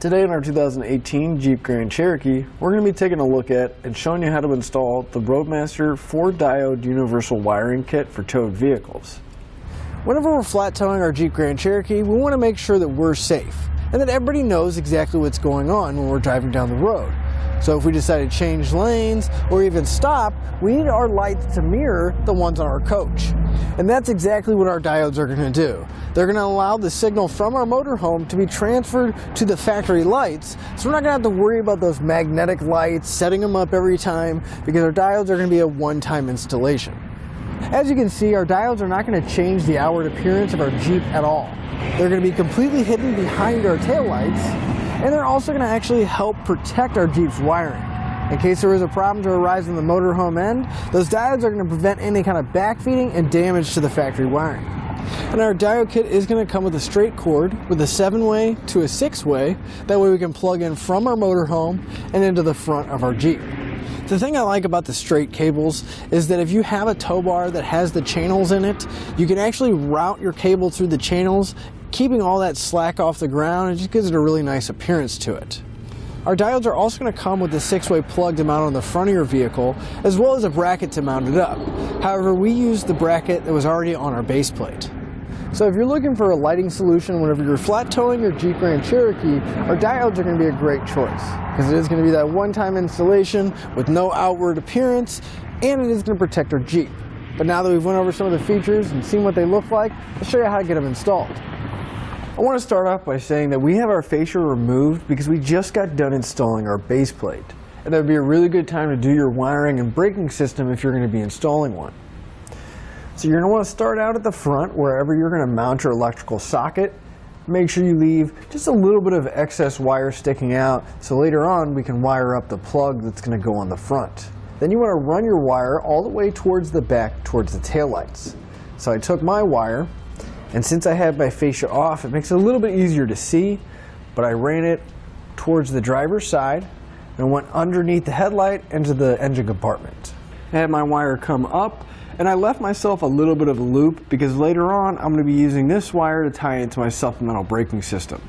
Today in our 2018 Jeep Grand Cherokee, we're going to be taking a look at and showing you how to install the Roadmaster 4-Diode universal wiring kit for towed vehicles. Whenever we're flat towing our Jeep Grand Cherokee, we want to make sure that we're safe and that everybody knows exactly what's going on when we're driving down the road. So if we decide to change lanes or even stop, we need our lights to mirror the ones on our coach. And that's exactly what our diodes are going to do. They're going to allow the signal from our motorhome to be transferred to the factory lights, so we're not going to have to worry about those magnetic lights, setting them up every time, because our diodes are going to be a one-time installation. As you can see, our diodes are not going to change the outward appearance of our Jeep at all. They're going to be completely hidden behind our taillights, and they're also going to actually help protect our Jeep's wiring. In case there is a problem to arise on the motorhome end, those diodes are going to prevent any kind of backfeeding and damage to the factory wiring. And our diode kit is going to come with a straight cord with a 7-way to a 6-way. That way we can plug in from our motorhome and into the front of our Jeep. The thing I like about the straight cables is that if you have a tow bar that has the channels in it, you can actually route your cable through the channels, keeping all that slack off the ground. It just gives it a really nice appearance to it. Our diodes are also going to come with a 6-way plug to mount on the front of your vehicle, as well as a bracket to mount it up. However, we used the bracket that was already on our base plate. So if you're looking for a lighting solution whenever you're flat towing your Jeep Grand Cherokee, our diodes are going to be a great choice, because it is going to be that one-time installation with no outward appearance, and it is going to protect our Jeep. But now that we've went over some of the features and seen what they look like, I'll show you how to get them installed. I want to start off by saying that we have our fascia removed because we just got done installing our base plate. And that would be a really good time to do your wiring and braking system if you're going to be installing one. So you're going to want to start out at the front wherever you're going to mount your electrical socket. Make sure you leave just a little bit of excess wire sticking out so later on we can wire up the plug that's going to go on the front. Then you want to run your wire all the way towards the back, towards the taillights. So I took my wire, and since I had my fascia off, it makes it a little bit easier to see, but I ran it towards the driver's side and went underneath the headlight into the engine compartment. I had my wire come up, and I left myself a little bit of a loop because later on I'm going to be using this wire to tie into my supplemental braking system.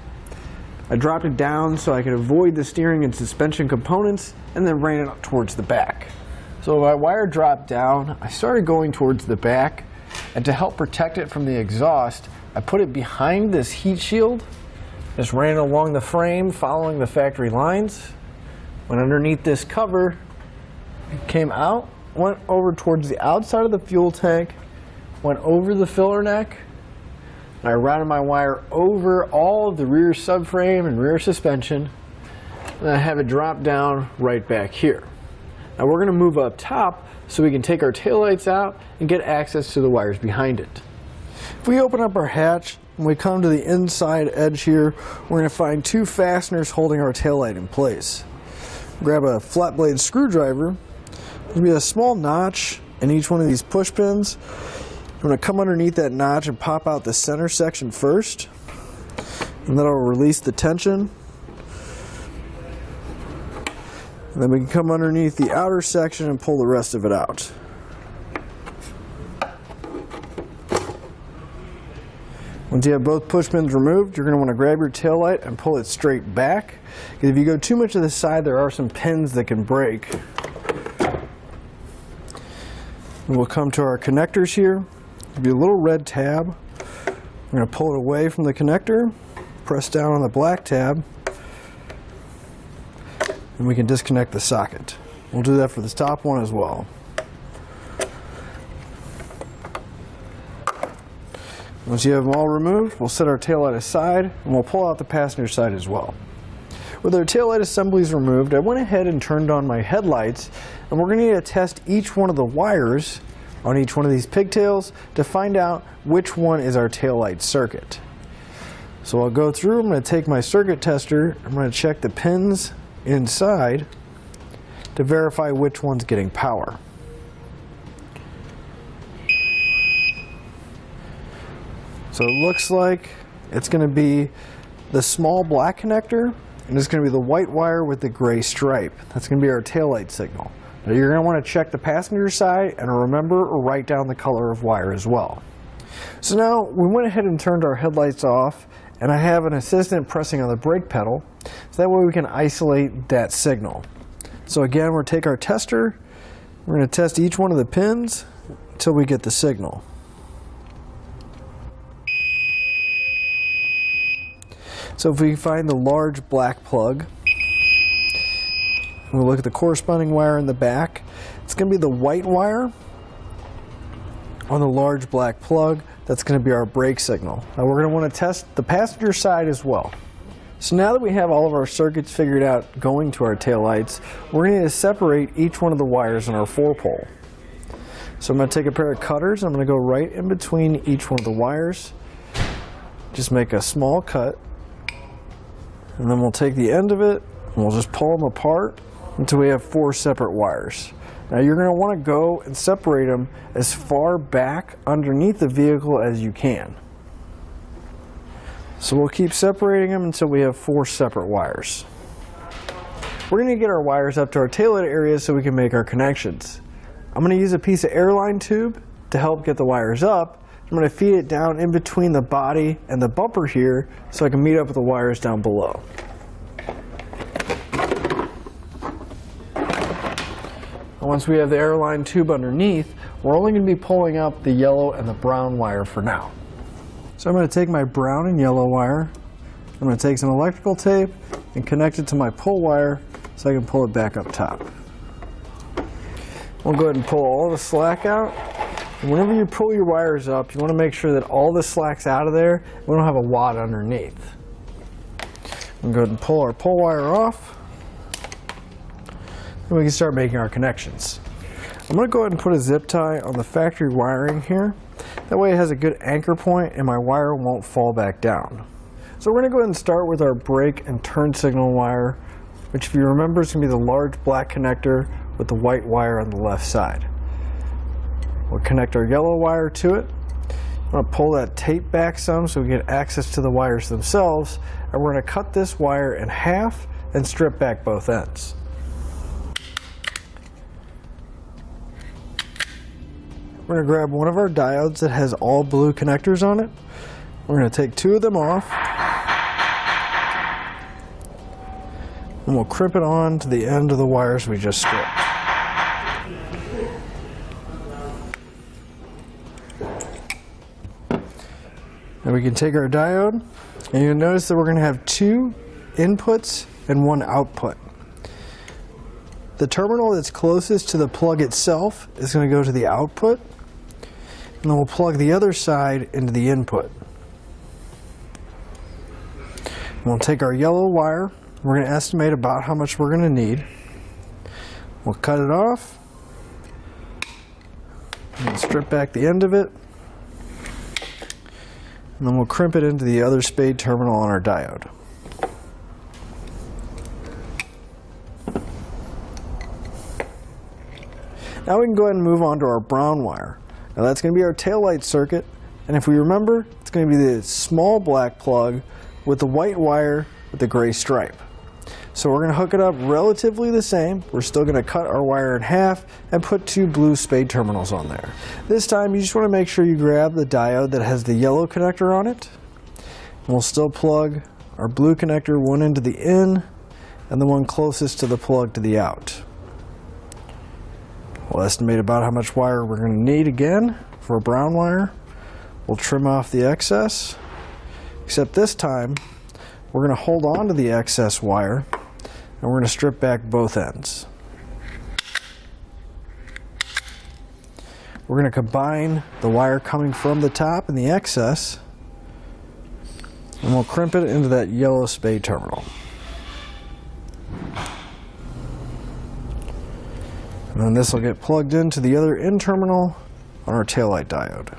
I dropped it down so I could avoid the steering and suspension components, and then ran it up towards the back. So my wire dropped down, I started going towards the back, and to help protect it from the exhaust, I put it behind this heat shield, just ran it along the frame following the factory lines, went underneath this cover, came out, went over towards the outside of the fuel tank, went over the filler neck, and I routed my wire over all of the rear subframe and rear suspension, and I have it drop down right back here. Now we're going to move up top so we can take our taillights out and get access to the wires behind it. If we open up our hatch and we come to the inside edge here, we're going to find 2 fasteners holding our taillight in place. Grab a flat blade screwdriver. There'll be a small notch in each one of these push pins. I'm going to come underneath that notch and pop out the center section first, and that'll release the tension. And then we can come underneath the outer section and pull the rest of it out. Once you have both push pins removed, you're going to want to grab your taillight and pull it straight back. Because if you go too much to the side, there are some pins that can break. And we'll come to our connectors here. There'll be a little red tab. We're going to pull it away from the connector, press down on the black tab, and we can disconnect the socket. We'll do that for this top one as well. Once you have them all removed, we'll set our taillight aside and we'll pull out the passenger side as well. With our taillight assemblies removed, I went ahead and turned on my headlights, and we're going to need to test each one of the wires on each one of these pigtails to find out which one is our taillight circuit. So I'll go through, I'm going to take my circuit tester, I'm going to check the pins inside to verify which one's getting power. So it looks like it's going to be the small black connector, and it's going to be the white wire with the gray stripe. That's going to be our taillight signal. Now you're going to want to check the passenger side and remember or write down the color of wire as well. So now we went ahead and turned our headlights off, and I have an assistant pressing on the brake pedal. so that way we can isolate that signal. So again, we'll take our tester, we're going to test each one of the pins until we get the signal. So if we find the large black plug, we'll look at the corresponding wire in the back. It's going to be the white wire on the large black plug. That's going to be our brake signal. Now we're going to want to test the passenger side as well. So now that we have all of our circuits figured out going to our taillights, we're going to separate each one of the wires in our 4-pole. So I'm going to take a pair of cutters, I'm going to go right in between each one of the wires, just make a small cut, and then we'll take the end of it and we'll just pull them apart until we have 4 separate wires. Now you're going to want to go and separate them as far back underneath the vehicle as you can. So we'll keep separating them until we have 4 separate wires. We're going to get our wires up to our taillight area so we can make our connections. I'm going to use a piece of airline tube to help get the wires up. I'm going to feed it down in between the body and the bumper here so I can meet up with the wires down below. Once we have the airline tube underneath, we're only going to be pulling up the yellow and the brown wire for now. So I'm going to take my brown and yellow wire, I'm going to take some electrical tape and connect it to my pull wire so I can pull it back up top. We'll go ahead and pull all the slack out. And whenever you pull your wires up, you want to make sure that all the slack's out of there. We don't have a wad underneath. We'll go ahead and pull our pull wire off. And we can start making our connections. I'm going to go ahead and put a zip tie on the factory wiring here. That way it has a good anchor point and my wire won't fall back down. So we're going to go ahead and start with our brake and turn signal wire, which if you remember is going to be the large black connector with the white wire on the left side. We'll connect our yellow wire to it. I'm going to pull that tape back some so we get access to the wires themselves, and we're going to cut this wire in half and strip back both ends. We're going to grab one of our diodes that has all blue connectors on it. We're going to take 2 of them off, and we'll crimp it on to the end of the wires we just stripped. And we can take our diode, and you'll notice that we're going to have 2 inputs and 1 output. The terminal that's closest to the plug itself is going to go to the output, and then we'll plug the other side into the input. And we'll take our yellow wire, we're going to estimate about how much we're going to need. We'll cut it off, and strip back the end of it, and then we'll crimp it into the other spade terminal on our diode. Now we can go ahead and move on to our brown wire. Now that's going to be our taillight circuit, and if we remember, it's going to be the small black plug with the white wire with the gray stripe. So we're going to hook it up relatively the same. We're still going to cut our wire in half and put 2 blue spade terminals on there. This time you just want to make sure you grab the diode that has the yellow connector on it. And we'll still plug our blue connector, one into the in and the one closest to the plug to the out. We'll estimate about how much wire we're going to need again for a brown wire. We'll trim off the excess, except this time we're going to hold on to the excess wire and we're going to strip back both ends. We're going to combine the wire coming from the top and the excess, and we'll crimp it into that yellow spade terminal. And then this will get plugged into the other in terminal on our taillight diode.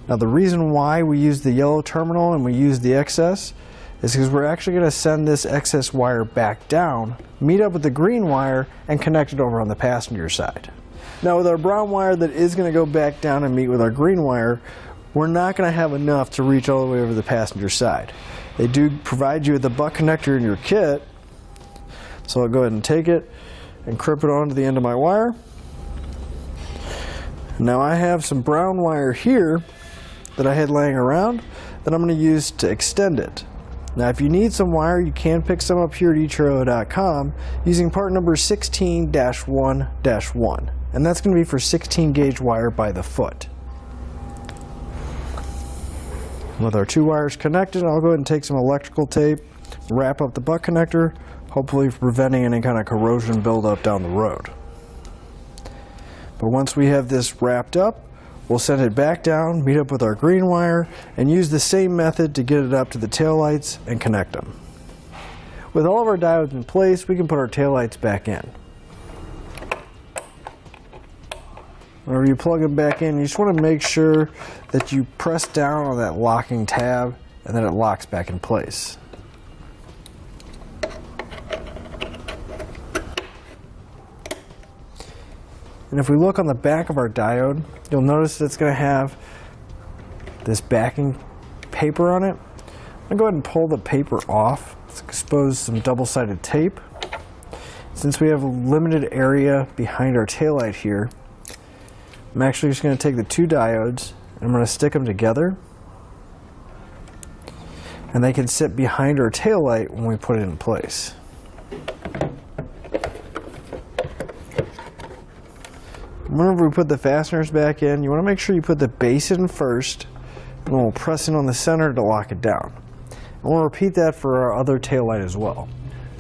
Now the reason why we use the yellow terminal and we use the excess is because we're actually going to send this excess wire back down, meet up with the green wire, and connect it over on the passenger side. Now with our brown wire that is going to go back down and meet with our green wire, we're not going to have enough to reach all the way over to the passenger side. They do provide you with the butt connector in your kit, so I'll go ahead and take it and crimp it onto the end of my wire. Now I have some brown wire here that I had laying around that I'm going to use to extend it. Now if you need some wire, you can pick some up here at eTrailer.com using part number 16-1-1, and that's going to be for 16 gauge wire by the foot. With our two wires connected, I'll go ahead and take some electrical tape, wrap up the butt connector, hopefully preventing any kind of corrosion buildup down the road. But once we have this wrapped up, we'll send it back down, meet up with our green wire, and use the same method to get it up to the taillights and connect them. With all of our diodes in place, we can put our taillights back in. Whenever you plug them back in, you just want to make sure that you press down on that locking tab and then it locks back in place. And if we look on the back of our diode, you'll notice that it's going to have this backing paper on it. I'm going to go ahead and pull the paper off. Let's expose some double-sided tape. Since we have a limited area behind our taillight here, I'm actually just going to take the two diodes and I'm going to stick them together. And they can sit behind our taillight when we put it in place. Whenever we put the fasteners back in, you want to make sure you put the base in first, and we'll press in on the center to lock it down. And we'll repeat that for our other taillight as well.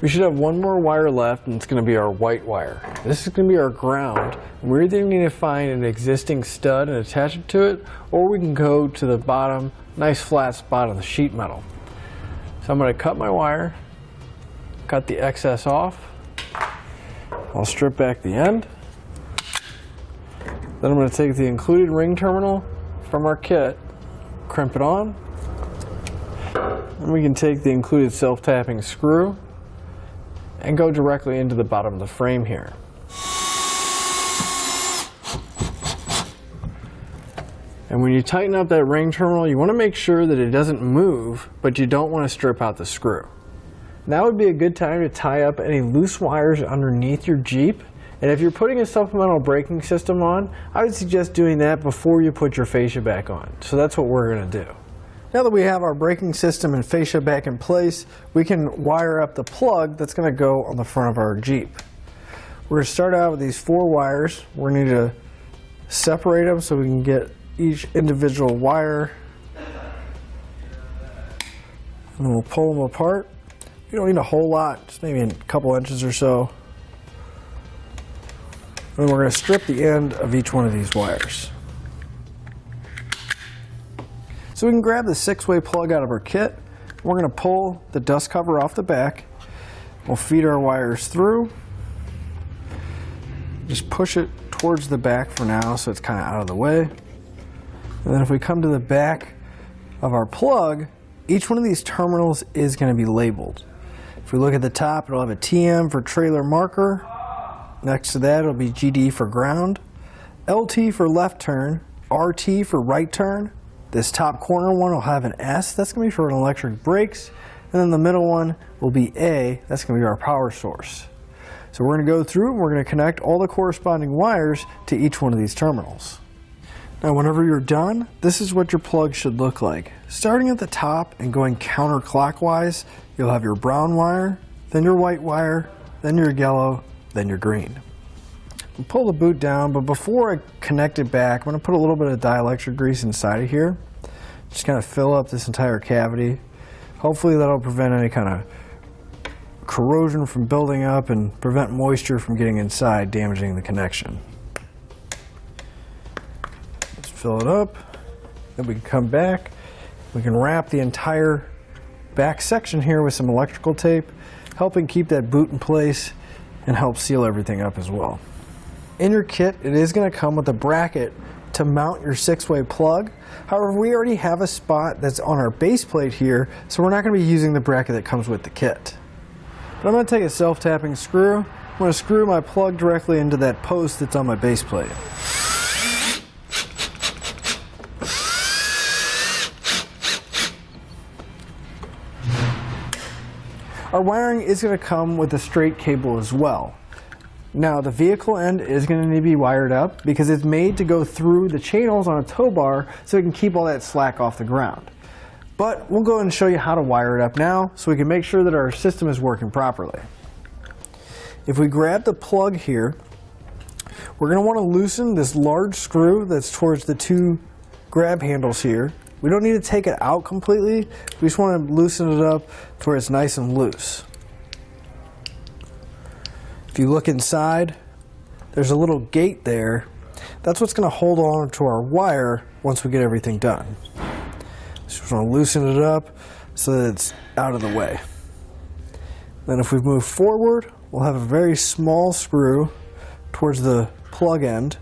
We should have one more wire left, and it's going to be our white wire. This is going to be our ground, and we're either going to find an existing stud and attach it to it, or we can go to the bottom, nice flat spot on the sheet metal. So I'm going to cut my wire, cut the excess off. I'll strip back the end. Then I'm going to take the included ring terminal from our kit, crimp it on, and we can take the included self-tapping screw and go directly into the bottom of the frame here. And when you tighten up that ring terminal, you want to make sure that it doesn't move, but you don't want to strip out the screw. Now would be a good time to tie up any loose wires underneath your Jeep. And if you're putting a supplemental braking system on, I would suggest doing that before you put your fascia back on. So that's what we're going to do. Now that we have our braking system and fascia back in place, we can wire up the plug that's going to go on the front of our Jeep. We're going to start out with these 4 wires. We're going to need to separate them so we can get each individual wire. And we'll pull them apart. You don't need a whole lot, just maybe a couple inches or so. And we're going to strip the end of each one of these wires. So we can grab the 6-way plug out of our kit. We're going to pull the dust cover off the back. We'll feed our wires through. Just push it towards the back for now so it's kind of out of the way. And then if we come to the back of our plug, each one of these terminals is going to be labeled. If we look at the top, it'll have a TM for trailer marker. Next to that, it'll be GD for ground, LT for left turn, RT for right turn. This top corner one will have an S, that's going to be for an electric brakes. And then the middle one will be A, that's going to be our power source. So we're going to go through and we're going to connect all the corresponding wires to each one of these terminals. Now whenever you're done, this is what your plug should look like. Starting at the top and going counterclockwise, you'll have your brown wire, then your white wire, then your yellow, then your green. We'll pull the boot down, but before I connect it back, I'm going to put a little bit of dielectric grease inside of here. Just kind of fill up this entire cavity. Hopefully that'll prevent any kind of corrosion from building up and prevent moisture from getting inside, damaging the connection. Let's fill it up. Then we can come back. We can wrap the entire back section here with some electrical tape, helping keep that boot in place and help seal everything up as well. In your kit, it is going to come with a bracket to mount your 6-way plug. However, we already have a spot that's on our base plate here, so we're not going to be using the bracket that comes with the kit. But I'm going to take a self-tapping screw. I'm going to screw my plug directly into that post that's on my base plate. Our wiring is going to come with a straight cable as well. Now the vehicle end is going to need to be wired up because it's made to go through the channels on a tow bar so it can keep all that slack off the ground. But we'll go ahead and show you how to wire it up now so we can make sure that our system is working properly. If we grab the plug here, we're going to want to loosen this large screw that's towards the two grab handles here. We don't need to take it out completely, we just want to loosen it up to where it's nice and loose. If you look inside, there's a little gate there. That's what's going to hold on to our wire once we get everything done. Just want to loosen it up so that it's out of the way. Then if we move forward, we'll have a very small screw towards the plug end.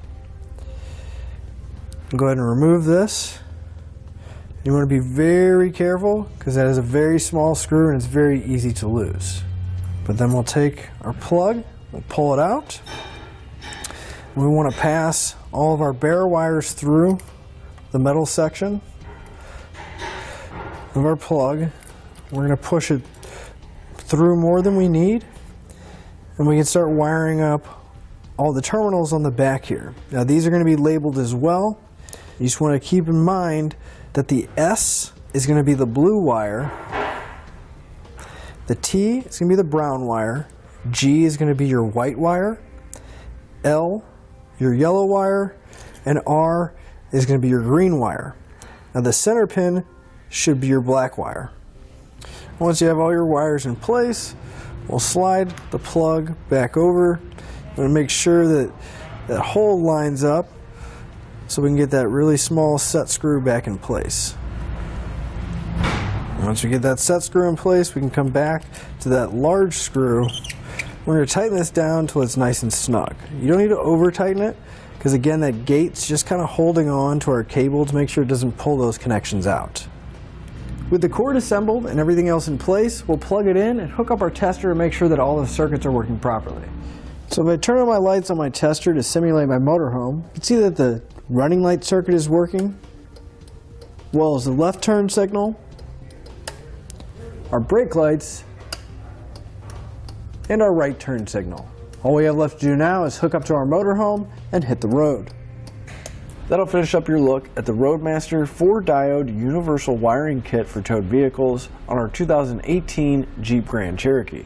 Go ahead and remove this. You want to be very careful because that is a very small screw and it's very easy to lose. But then we'll take our plug, we'll pull it out. We want to pass all of our bare wires through the metal section of our plug. We're going to push it through more than we need, and we can start wiring up all the terminals on the back here. Now these are going to be labeled as well. You just want to keep in mind that the S is going to be the blue wire, the T is going to be the brown wire, G is going to be your white wire, L your yellow wire, and R is going to be your green wire. Now the center pin should be your black wire. Once you have all your wires in place, we'll slide the plug back over. I'm going to make sure that that hole lines up so we can get that really small set screw back in place. Once we get that set screw in place, we can come back to that large screw. We're going to tighten this down until it's nice and snug. You don't need to over tighten it because again that gate's just kind of holding on to our cable to make sure it doesn't pull those connections out. With the cord assembled and everything else in place, we'll plug it in and hook up our tester and make sure that all the circuits are working properly. So if I turn on my lights on my tester to simulate my motorhome, you can see that the running light circuit is working, as well as the left turn signal, our brake lights, and our right turn signal. All we have left to do now is hook up to our motorhome and hit the road. That'll finish up your look at the Roadmaster 4-Diode Universal Wiring Kit for towed vehicles on our 2018 Jeep Grand Cherokee.